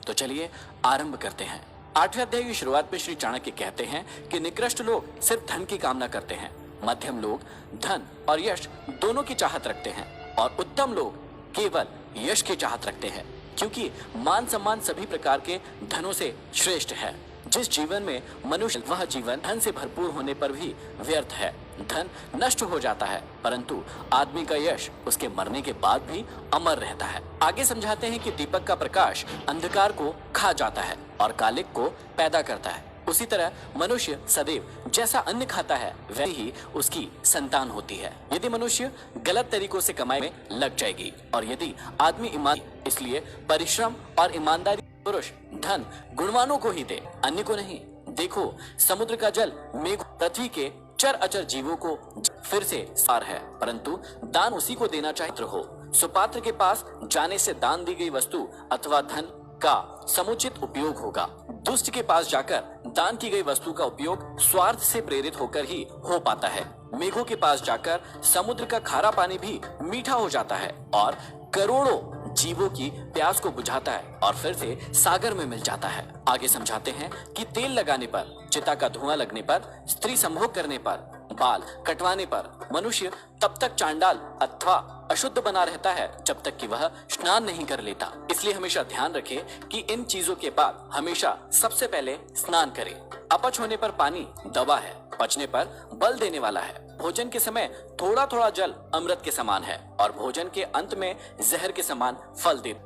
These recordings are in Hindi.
तो चलिए आरंभ करते हैं। 8वें अध्याय की शुरुआत में श्री चाणक्य कहते हैं कि निकृष्ट लोग सिर्फ धन की कामना करते हैं, मध्यम लोग धन और यश दोनों की चाहत रखते हैं और उत्तम लोग केवल यश की चाहत रखते हैं, क्योंकि मान सम्मान सभी प्रकार के धनों से श्रेष्ठ है। जिस जीवन में मनुष्य वह जीवन धन से भरपूर होने पर भी व्यर्थ है। धन नष्ट हो जाता है, परंतु आदमी का यश उसके मरने के बाद भी अमर रहता है। आगे समझाते हैं कि दीपक का प्रकाश अंधकार को खा जाता है और कालिक को पैदा करता है। उसी तरह मनुष्य सदैव जैसा अन्न खाता है वैसे ही उसकी संतान होती है। यदि मनुष्य गलत तरीकों से कमाई में लग जाएगी और यदि आदमी ईमानदार, इसलिए परिश्रम और ईमानदारी पुरुष धन गुणवानों को ही दे, अन्य को नहीं। देखो समुद्र का जल मेघ पृथ्वी के चर अचर जीवों को फिर से सार है, परंतु दान उसी को देना चाहिए हो। सुपात्र के पास जाने से दान दी गई वस्तु अथवा धन का समुचित उपयोग होगा। दुष्ट के पास जाकर दान की गई वस्तु का उपयोग स्वार्थ से प्रेरित होकर ही हो पाता है। मेघों के पास जाकर समुद्र का खारा पानी भी मीठा हो जाता है और करोड़ों जीवों की प्यास को बुझाता है और फिर से सागर में मिल जाता है। आगे समझाते हैं कि तेल लगाने पर, चिता का धुआं लगने पर, स्त्री संभोग करने पर, बाल कटवाने पर मनुष्य तब तक चांडाल अथवा अशुद्ध बना रहता है जब तक कि वह स्नान नहीं कर लेता। इसलिए हमेशा ध्यान रखें कि इन चीजों के बाद हमेशा सबसे पहले स्नान करें। अपच होने पर पानी दवा है, पचने पर बल देने वाला है। भोजन के समय थोड़ा थोड़ा जल अमृत के समान है और भोजन के अंत में जहर के समान फल दे।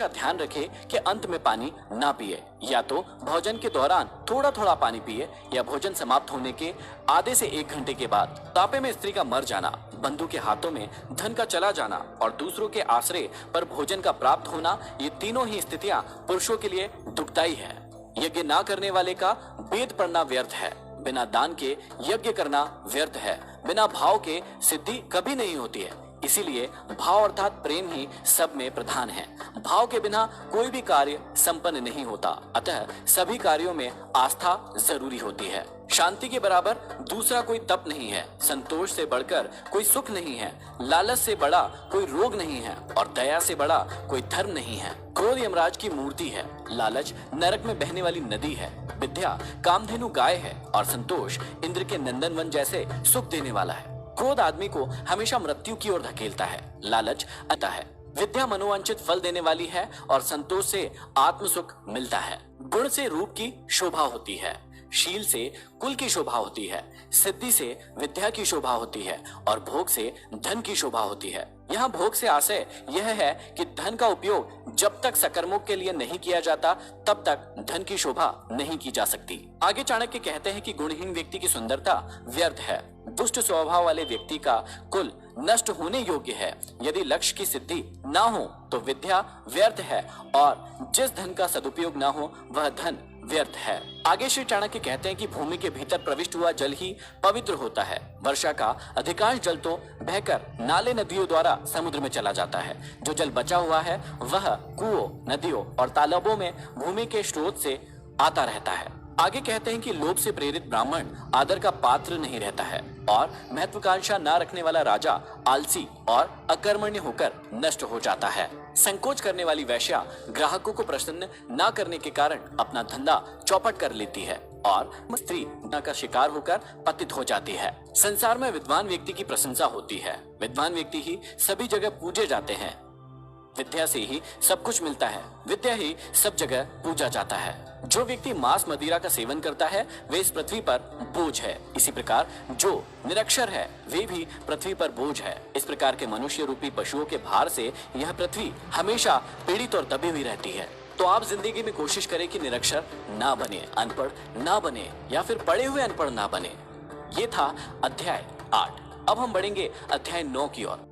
ध्यान रखें कि अंत में पानी ना पिए, या तो भोजन के दौरान थोड़ा थोड़ा पानी पिए या भोजन समाप्त होने के आधे से 1 घंटे के बाद। तापे में स्त्री का मर जाना, बंधु के हाथों में धन का चला जाना और दूसरों के आश्रय पर भोजन का प्राप्त होना, ये तीनों ही स्थितियां पुरुषों के लिए दुखदायी है। यज्ञ ना करने वाले का वेद पढ़ना व्यर्थ है, बिना दान के यज्ञ करना व्यर्थ है, बिना भाव के सिद्धि कभी नहीं होती है। इसीलिए भाव अर्थात प्रेम ही सब में प्रधान है। भाव के बिना कोई भी कार्य संपन्न नहीं होता, अतः सभी कार्यों में आस्था जरूरी होती है। शांति के बराबर दूसरा कोई तप नहीं है, संतोष से बढ़कर कोई सुख नहीं है, लालच से बड़ा कोई रोग नहीं है और दया से बड़ा कोई धर्म नहीं है। क्रोध यमराज की मूर्ति है, लालच नरक में बहने वाली नदी है, विद्या कामधेनु गाय है और संतोष इंद्र के नंदनवन जैसे सुख देने वाला है। क्रोध आदमी को हमेशा मृत्यु की ओर धकेलता है, लालच अतः है। विद्या मनोवांछित फल देने वाली है और संतोष से आत्म सुख मिलता है। गुण से रूप की शोभा होती है, शील से कुल की शोभा होती है, सिद्धि से विद्या की शोभा होती है और भोग से धन की शोभा होती है। यहाँ भोग से आशय यह है कि धन का उपयोग जब तक सकर्मों के लिए नहीं किया जाता तब तक धन की शोभा नहीं की जा सकती। आगे चाणक्य कहते हैं कि गुणहीन व्यक्ति की सुंदरता व्यर्थ है, दुष्ट स्वभाव वाले व्यक्ति का कुल नष्ट होने योग्य है। यदि लक्ष्य की सिद्धि ना हो तो विद्या व्यर्थ है और जिस धन का सदुपयोग ना हो वह धन व्यर्थ है। आगे श्री चाणक्य कहते हैं कि भूमि के भीतर प्रविष्ट हुआ जल ही पवित्र होता है। वर्षा का अधिकांश जल तो बहकर नाले नदियों द्वारा समुद्र में चला जाता है। जो जल बचा हुआ है वह कुओं, नदियों और तालाबों में भूमि के स्रोत से आता रहता है। आगे कहते हैं कि लोभ से प्रेरित ब्राह्मण आदर का पात्र नहीं रहता है और महत्वाकांक्षा न रखने वाला राजा आलसी और अकर्मण्य होकर नष्ट हो जाता है। संकोच करने वाली वेश्या ग्राहकों को प्रसन्न न करने के कारण अपना धंधा चौपट कर लेती है और स्त्री का शिकार होकर पतित हो जाती है। संसार में विद्वान व्यक्ति की प्रशंसा होती है, विद्वान व्यक्ति ही सभी जगह पूजे जाते हैं। विद्या से ही सब कुछ मिलता है, विद्या ही सब जगह पूजा जाता है। जो व्यक्ति मांस मदिरा का सेवन करता है वे इस पृथ्वी पर बोझ है। इसी प्रकार जो निरक्षर है वे भी पृथ्वी पर बोझ है। इस प्रकार के मनुष्य रूपी पशुओं के भार से यह पृथ्वी हमेशा पीड़ित और दबी हुई रहती है। तो आप जिंदगी में कोशिश करें कि निरक्षर ना बने, अनपढ़ ना बने या फिर पढ़े हुए अनपढ़ ना बने। ये था अध्याय 8। अब हम बढ़ेंगे अध्याय 9 की ओर।